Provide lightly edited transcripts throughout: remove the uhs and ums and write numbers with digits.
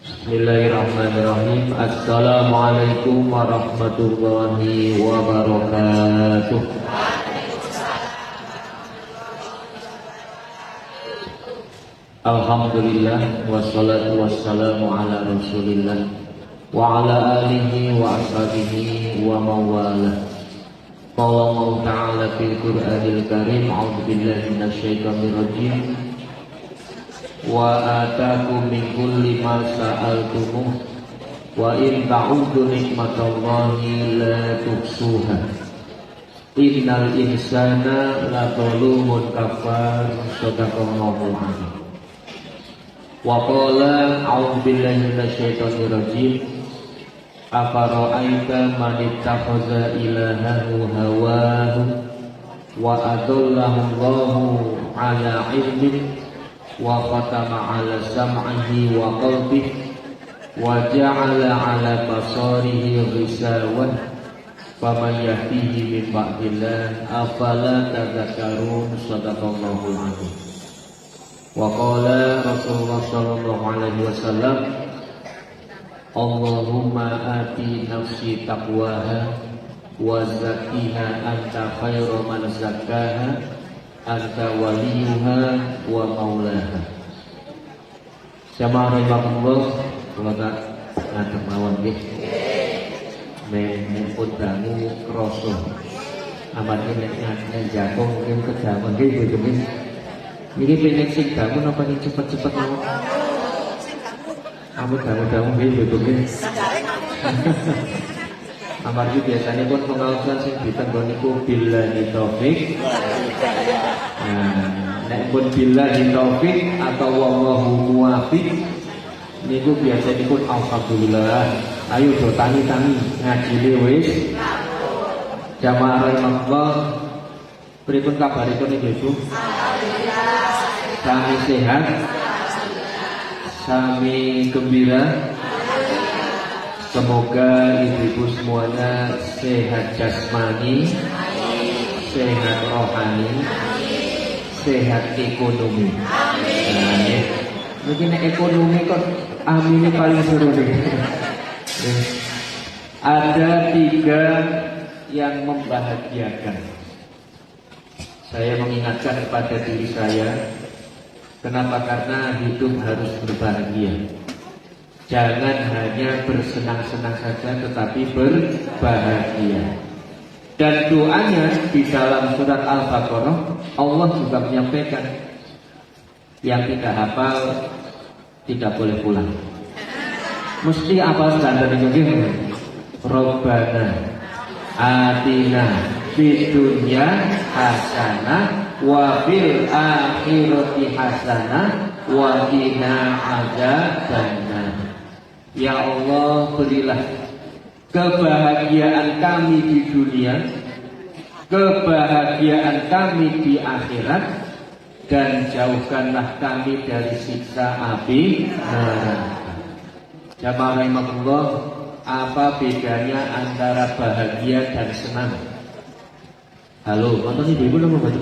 Bismillahirrahmanirrahim. Assalamualaikum warahmatullahi wabarakatuh. Alhamdulillah wassalatu wassalamu ala Rasulillah wa ala alihi wa ashabihi wa mawalah. Qala Allah Ta'ala fil Qur'anil Karim, a'udzu billahi minasyaitonir rajim. Wa atakum min kulli ma sa'altumuh wa in ta'uddu nikmatallahi la tuhsuha innal insana latzalumun kafar. Shadaqallahul azim. Wa qala a'udzu billahi minasyaitonir rajim. Afara'aita man ittakhadha ilahahu hawahu wa adallahu Allahu ala ilmin wa khatama ala sam'ihi wa qalbihi wa ja'ala ala basarihi ghishawan faman yahdihi min ba'dillah afala tadhakkarun. Shadaqallahul azim. Wa qala Rasulullah sallallahu alaihi wasallam, Allahumma ati nafsi taqwaha wa zakkiha anta khairu man zakkaha anta waliyuha wa maulaha. Jamaah rahimakumullah, kula tak ngadeg mawon nggih. Mumpun dangu krasa. Amarga nek ngadeg jakong mungkin kedamun nggih Bu Demis. Niki pengen sing dangu napa sing cepet-cepet mawon? Ampun dangu-dangu nggih Bu Demis. Amarga biasanya pun pengawasan sing ditenggoni niku billahi taufik. Nek pun billahi taufik atau wallahu muwafiq niku biasanya pun alhamdulillah. Ayo do tani-tani ngajine wis. Jamaah rahimahullah, pripun kabaripun Ibu? Alhamdulillah. Sami sehat. Sami gembira. Semoga ibu-ibu semuanya sehat jasmani, sehat rohani, sehat ekonomi. Amin. Mungkin ekonomi kok amin paling seru nih. Ada 3 yang membahagiakan. Saya mengingatkan kepada diri saya, kenapa? Karena hidup harus berbahagia. Jangan hanya bersenang-senang saja, tetapi berbahagia. Dan doanya di dalam surat Al-Baqarah, Allah juga menyampaikan, yang tidak hafal tidak boleh pulang. Mesti hafal standar ini. Rabbana atina fid dunya hasanah wa fil akhirati hasanah wa qina adzabannar. Ya Allah, berilah kebahagiaan kami di dunia, kebahagiaan kami di akhirat, dan jauhkanlah kami dari siksa api neraka. Jamaah rahimahullah, apa bedanya antara bahagia dan senang? Halo, nonton ibu-ibu nama baca?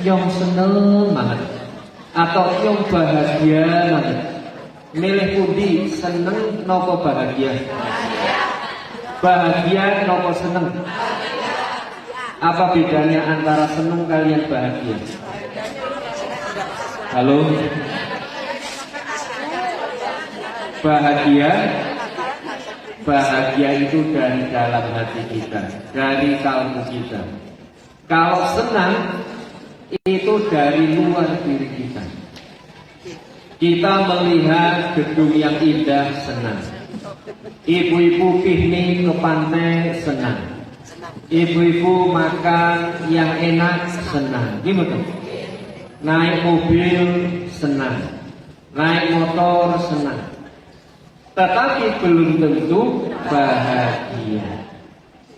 Yang seneng banget atau yang bahagia banget? Milih pundi, seneng nopo bahagia? Bahagia nopo seneng? Apa bedanya antara seneng kalian bahagia? Halo? Bahagia itu dari dalam hati kita, dari kalbu kita. Kalau senang itu dari luar diri kita. Kita melihat gedung yang indah, senang. Ibu-ibu piknik ke pantai, senang. Ibu-ibu makan yang enak, senang. Gimana? Naik mobil, senang. Naik motor, senang. Tetapi belum tentu bahagia.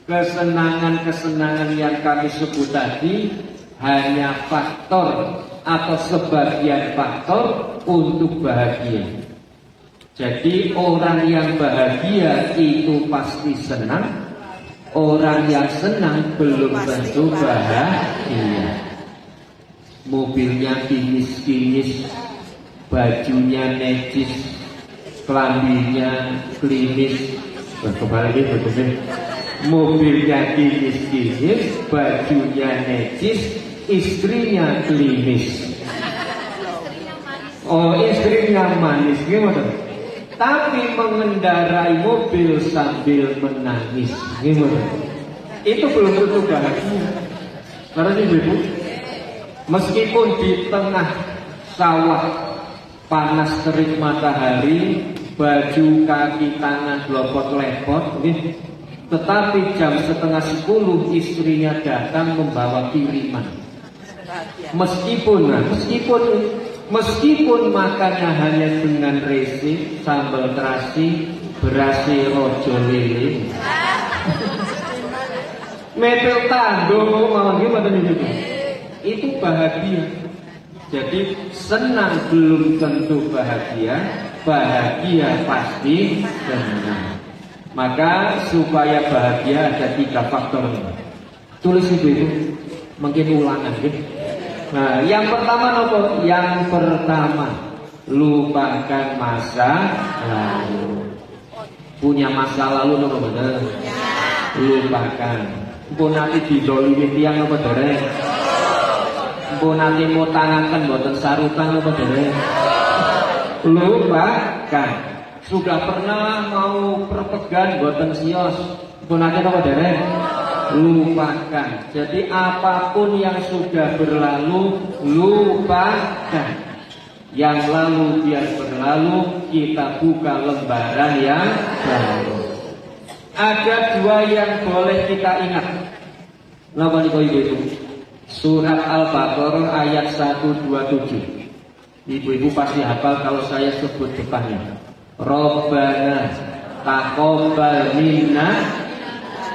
Kesenangan-kesenangan yang kami sebut tadi hanya faktor atau sebagian faktor untuk bahagia. Jadi orang yang bahagia itu pasti senang, orang yang senang belum tentu bahagia. Mobilnya kinis-kinis, bajunya necis, kelambinya klinis, kembali betul, mobilnya klinis, bajunya necis, istrinya klinis. Oh, istrinya manis, gimana? Tapi mengendarai mobil sambil menangis, gimana? Itu belum tentu bahagia. Karena ibu, meskipun di tengah sawah panas terik matahari, baju kaki tangan lopot-lepot, tetapi jam 9:30 istrinya datang membawa kiriman. Meskipun makannya hanya dengan resi, sambal terasi, berasi rojo lele, mepel tandung mau gimana nih? Itu bahagia. Jadi senang belum tentu bahagia, bahagia pasti senang. Maka supaya bahagia ada 3 faktor. Tulis itu mungkin ulangan gitu. Nah, yang pertama nopo? Yang pertama, lupakan masa lalu. Punya masa lalu nopo bener? Lupakan. Pun nanti didolimi tiang apa dereng? Pun nanti mau tangankan boten sarutan apa dereng? Lupakan. Sudah pernah mau perpegan boten sios? Pun nanti apa dereng? Lupakan. Jadi apapun yang sudah berlalu, lupakan. Yang lalu biar berlalu, kita buka lembaran yang baru. Ada 2 yang boleh kita ingat. Napa niku ibu-ibu? Surat Al-Baqarah ayat 127. Ibu-ibu pasti hafal kalau saya sebut depannya. Rabbana taqabbal minna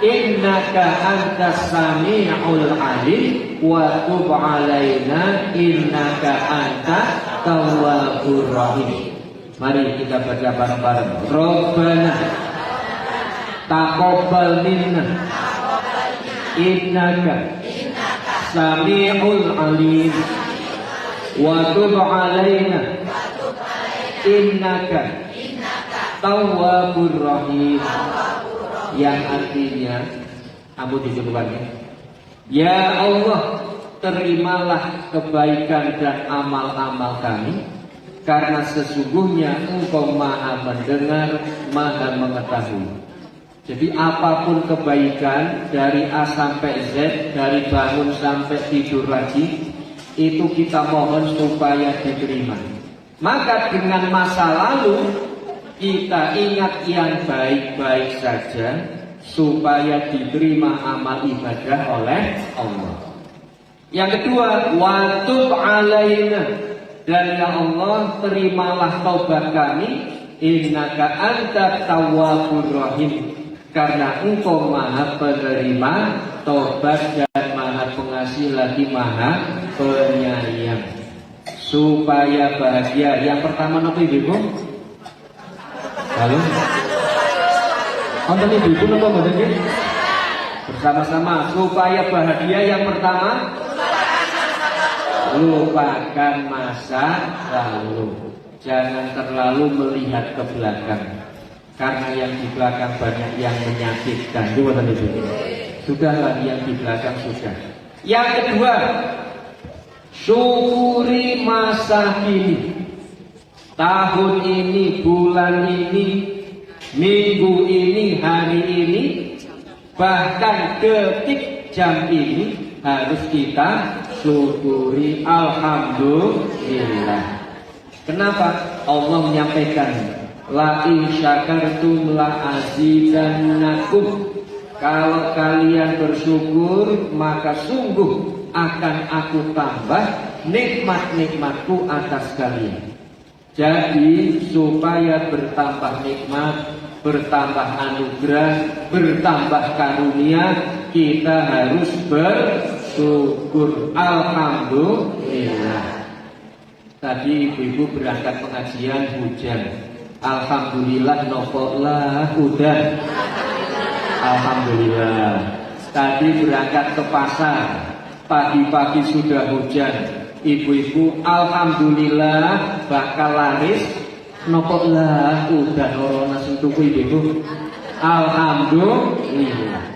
innaka antas sami'ul alim wa tub 'alaina innaka antat tawwabur rahim. Mari kita baca bareng-bareng. Rabbana taqabbal minna innaka sami'ul alim wa tub 'alaina innaka tawwabur rahim. Yang artinya, kamu dijulukannya, ya Allah, terimalah kebaikan dan amal-amal kami, karena sesungguhnya Engkau Maha mendengar, Maha mengetahui. Jadi apapun kebaikan dari A sampai Z, dari bangun sampai tidur lagi, itu kita mohon supaya diterima. Maka dengan masa lalu kita ingat yang baik-baik saja supaya diterima amal ibadah oleh Allah. Yang kedua, wa tub 'alaina, dan ya Allah terimalah taubat kami, innaka antat tawwabur rahim, karena Engkau Maha penerima taubat dan Maha pengasih lagi Maha penyayang. Supaya bahagia. Yang pertama apa Ibu? Halo? Nonton ibu nonton badan bersama-sama supaya bahagia. Yang pertama, lupakan masa lalu. Jangan terlalu melihat ke belakang, karena yang di belakang banyak yang menyakitkan. Sudahlah, yang di belakang sudah. Yang kedua, syukuri masa kini. Tahun ini, bulan ini, minggu ini, hari ini, bahkan detik jam ini harus kita syukuri. Alhamdulillah. Kenapa? Allah menyampaikan, la in syakartum la azidannakum. Kalau kalian bersyukur, maka sungguh akan aku tambah nikmat-nikmatku atas kalian. Jadi supaya bertambah nikmat, bertambah anugerah, bertambah karunia, kita harus bersyukur. Alhamdulillah. Tadi ibu-ibu berangkat pengajian hujan. Alhamdulillah nopolah udah. Alhamdulillah. Tadi berangkat ke pasar, pagi-pagi sudah hujan. ibu-ibu alhamdulillah bakal laris nopo lah udah ora sing tuku ibu-ibu. Alhamdulillah.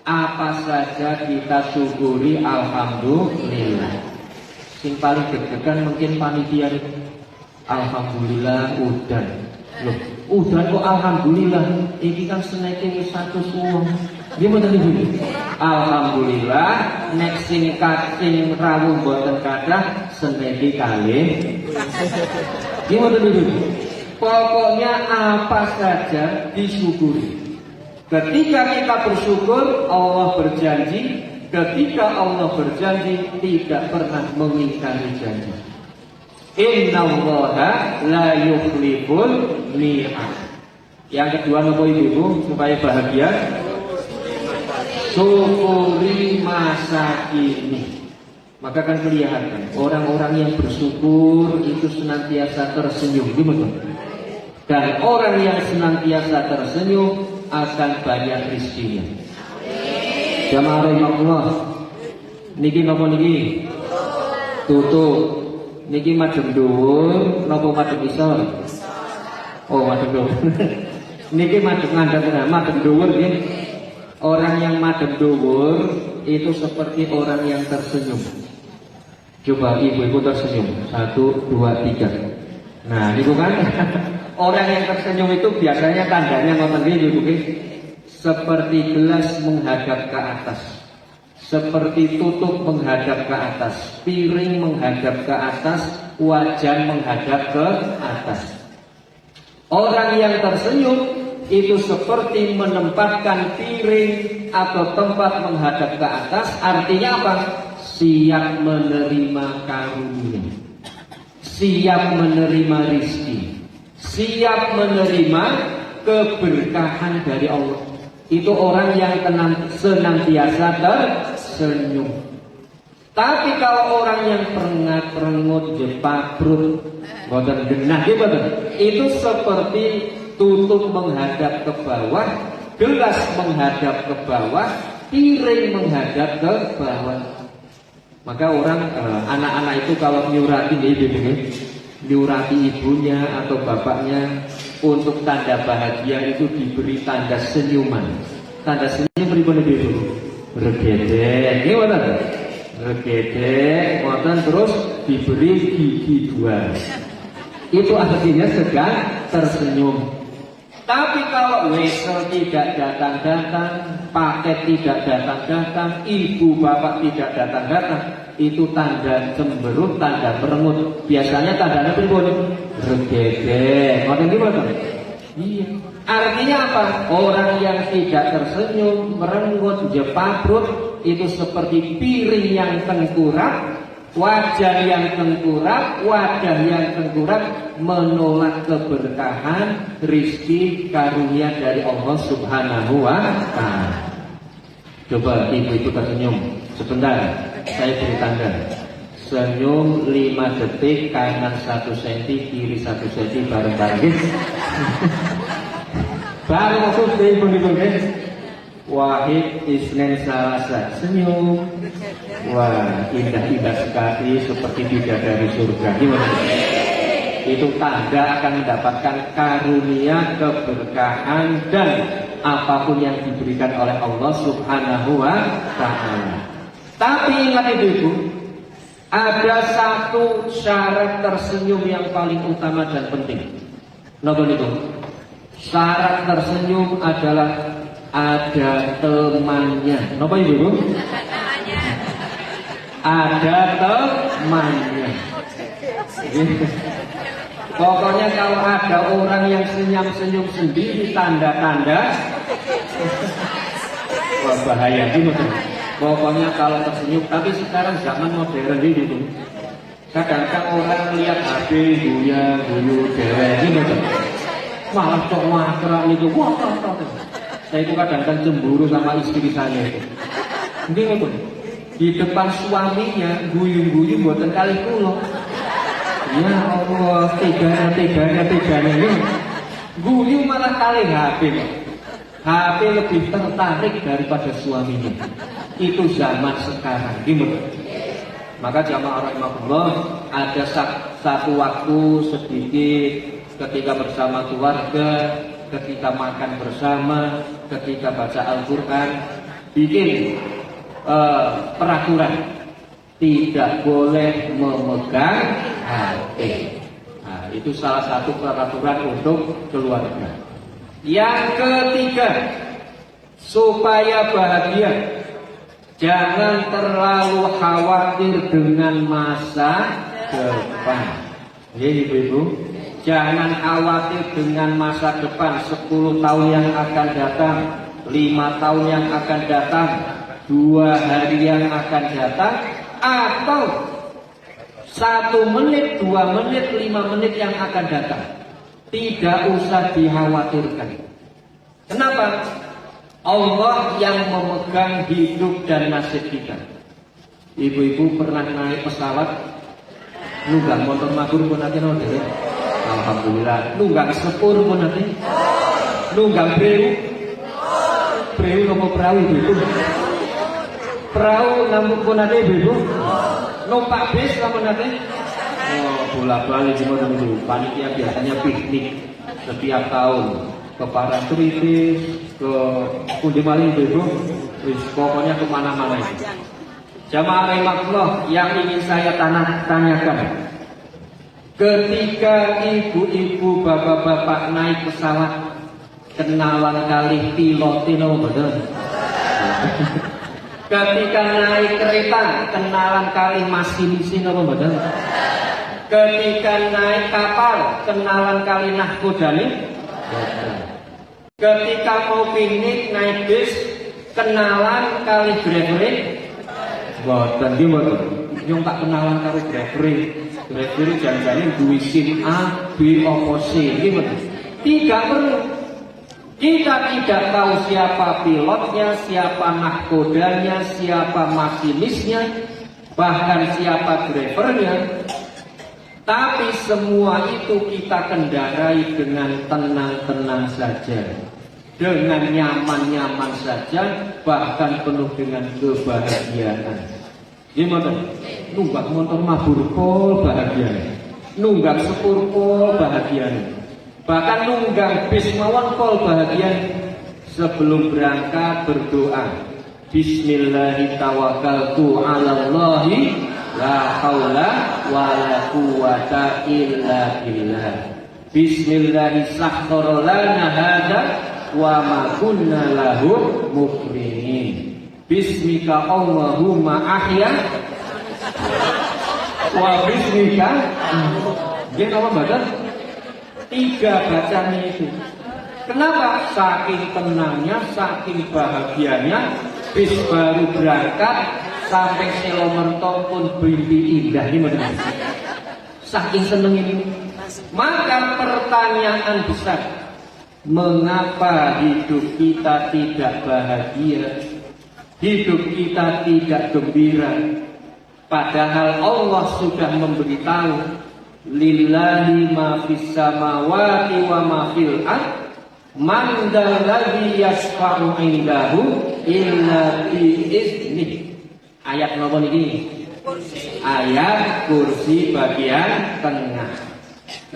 Apa saja kita syukuri alhamdulillah. Sing paling deg-degan mungkin panitia. Alhamdulillah udan. Loh, udan kok alhamdulillah. Iki kan seneke wis 100 wong. Gimana nih? Alhamdulillah nek sing rawuh mboten kathah seneki kalih. Gimana nih? Pokoknya apa saja disyukuri. Ketika kita bersyukur, Allah berjanji. Ketika Allah berjanji, tidak pernah mengingkari janji. Innallaha la yukhliful mi'ad. Yang kedua nopo ibu supaya bahagia? Syukuri masa kini. Maka kan kelihatan orang-orang yang bersyukur itu senantiasa tersenyum, gimana? Dan orang yang senantiasa tersenyum akan banyak rezekinya. Jamaah rahimahullah. Niki napa niki? Tutup. Niki madhep dhuwur napa madhep isor? Oh, madhep dhuwur. Niki madhep ngandhap madhep dhuwur nggih. Orang yang madhep dhuwur itu seperti orang yang tersenyum. Coba ibu-ibu tersenyum. 1, 2, 3. Nah, itu kan orang yang tersenyum itu biasanya tandanya ngoten nggih ibu-ibu. Seperti gelas menghadap ke atas. Seperti tutup menghadap ke atas, piring menghadap ke atas, wajan menghadap ke atas. Orang yang tersenyum itu seperti menempatkan piring atau tempat menghadap ke atas. Artinya apa? Siap menerima karunia, siap menerima rizki, siap menerima keberkahan dari Allah. Itu orang yang senantiasa tersenyum. Tapi kalau orang yang perengat-perengut, jepabrut, boten genah, itu seperti tutup menghadap ke bawah, gelas menghadap ke bawah, piring menghadap ke bawah. Maka orang anak-anak itu kalau nyurati nyurati ibunya atau bapaknya untuk tanda bahagia itu diberi tanda senyuman. Tanda senyum pripun ibu? Regedek, gimana? Regedek, ngoten terus diberi gigi 2. Itu artinya sedang tersenyum. Tapi kalau wesel tidak datang-datang, paket tidak datang-datang, ibu bapak tidak datang-datang, itu tanda cemberut, tanda merengut. Biasanya tandanya pripun? Regedek. Ngoten gimana? Iya. Artinya apa? Orang yang tidak tersenyum, merengut, jepabrut itu seperti piring yang tengkurap, wajah yang tengkurap, wadah yang tengkurap, menolak keberkahan, rizki, karunia dari Allah Subhanahu wa Ta'ala. Coba ibu-ibu tersenyum sebentar, saya beri tanda. Senyum 5 detik, kanan 1 cm, kiri 1 cm, bareng-bareng. Baru maksud ibu-ibu. Wahid, Isnin, Selasa, senyum. Wah, indah-indah sekali seperti bidadari surga. Gimana? Itu tanda akan mendapatkan karunia, keberkahan dan apapun yang diberikan oleh Allah Subhanahu wa Ta'ala. Tapi ingat ibu, ada satu syarat tersenyum yang paling utama dan penting. Napa niku? Syarat tersenyum adalah ada temannya. Napa ibu? Ada temannya. Pokoknya kalau ada orang yang senyum-senyum sendiri, tanda-tanda wah, bahaya gitu. Pokoknya kalau tersenyum, tapi sekarang zaman modern gitu. Kadang-kadang orang lihat HP guyu dewek gitu. Malah kok makra itu. Wah, saya itu kadang-kadang cemburu sama istri saya itu. Mungkin apa? Di depan suaminya guyu-guyu buatan kali kula. Ya Allah, teganya ini. Guyu malah kali HP. HP lebih tertarik daripada suaminya. Itu zaman sekarang, gimana? Maka jamaah rahimahullah, ada satu waktu sedikit ketika bersama keluarga, ketika makan bersama, ketika baca Al-Quran, bikin peraturan tidak boleh memegang HP. Nah, itu salah satu peraturan untuk keluarga. Yang ketiga, supaya bahagia, jangan terlalu khawatir dengan masa depan. Ya, ibu-ibu, jangan khawatir dengan masa depan 10 tahun yang akan datang, 5 tahun yang akan datang, 2 hari yang akan datang, atau 1 menit, 2 menit, 5 menit yang akan datang. Tidak usah dikhawatirkan. Kenapa? Allah yang memegang hidup dan nasib kita. Ibu-ibu pernah naik pesawat, nunggang motor mabur pun nanti nonton. Alhamdulillah. Nunggang sepur pun nanti. Nunggang breu nopo perahu ibu. Perahu nampung pun nanti ibu. Numpak bis nampun nanti. Oh, bola-balik semua dulu. Panitia biasanya piknik setiap tahun ke Parangtritis, ke Pundi Maling ibu. Pokoknya kemana-mana itu. Jamaah rahimahullah, yang ingin saya tanyakan, ketika ibu-ibu, bapak-bapak naik pesawat, kenalan kali pilotino bener. Ketika naik kereta, kenalan kali masinisino bener. Ketika naik kapal, kenalan kali nahkodani. Ketika mau piknik naik bis, kenalan kali driver. Boten iki mboten. Nyong tak kenalan karo driver. Driver janjane duwe SIM A, B opo C iki mboten. Tidak perlu. Kita tidak tahu siapa pilotnya, siapa nahkodanya, siapa masinisnya, bahkan siapa drivernya. Tapi semua itu kita kendarai dengan tenang-tenang saja, dengan nyaman-nyaman saja, bahkan penuh dengan kebahagiaan. Gimana? Nunggak motor mabur pol bahagia, nunggak sepur pol bahagia, bahkan nunggak bis mawon pol bahagia. Sebelum berangkat berdoa, Bismillahirrahmanirrahim. La haula wa la quwata illa billah. Bismillahirrahmanirrahim hada wa ma kunna lahu muqrinin. Bismika Allahumma ahya wa bismika. Dia apa baca? 3 bacanya itu. Kenapa? Saking tenangnya, saking bahagianya, bis baru berangkat sampai Selo Merto pun bermimpi indah ini benar. Saking seneng ini. Maka pertanyaan besar, mengapa hidup kita tidak bahagia? Hidup kita tidak gembira? Padahal Allah sudah memberitahu, lillahi ma fis samawati wa ma fil ardh, man dzalladzi yashfa'u 'indahu illa bi idznihi. Ayat nomor ini, ayat kursi bagian tengah.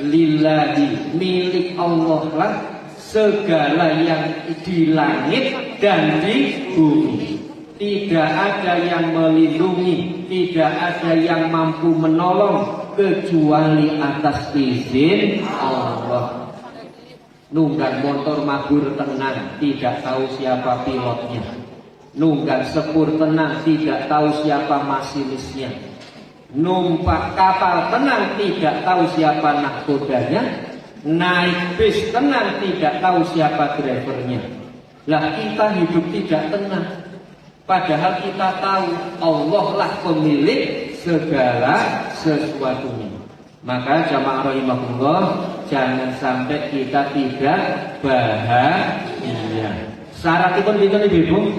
Lillahi, milik Allah lah segala yang di langit dan di bumi. Tidak ada yang melindungi, tidak ada yang mampu menolong kecuali atas izin Allah. Nunggang motor mabur tenang, tidak tahu siapa pilotnya. Nunggang sepur tenang, tidak tahu siapa masinisnya. Numpak kapal tenang, tidak tahu siapa nahkodanya. Naik bis tenang, tidak tahu siapa drivernya. Lah kita hidup tidak tenang, padahal kita tahu Allah lah pemilik segala sesuatunya. Maka jamaah rahimahullah, jangan sampai kita tidak bahagia. Syarat itu pinten ibu?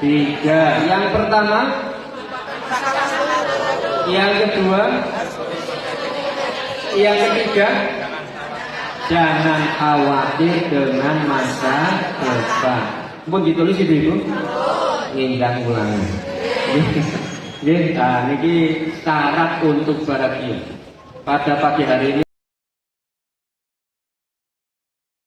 3. Yang pertama, yang kedua, yang ketiga, jangan khawatir dengan masa depan. Mau ditulis ibu? Ngindang ulang. Nah, ini syarat untuk bahagia. Pada pagi hari ini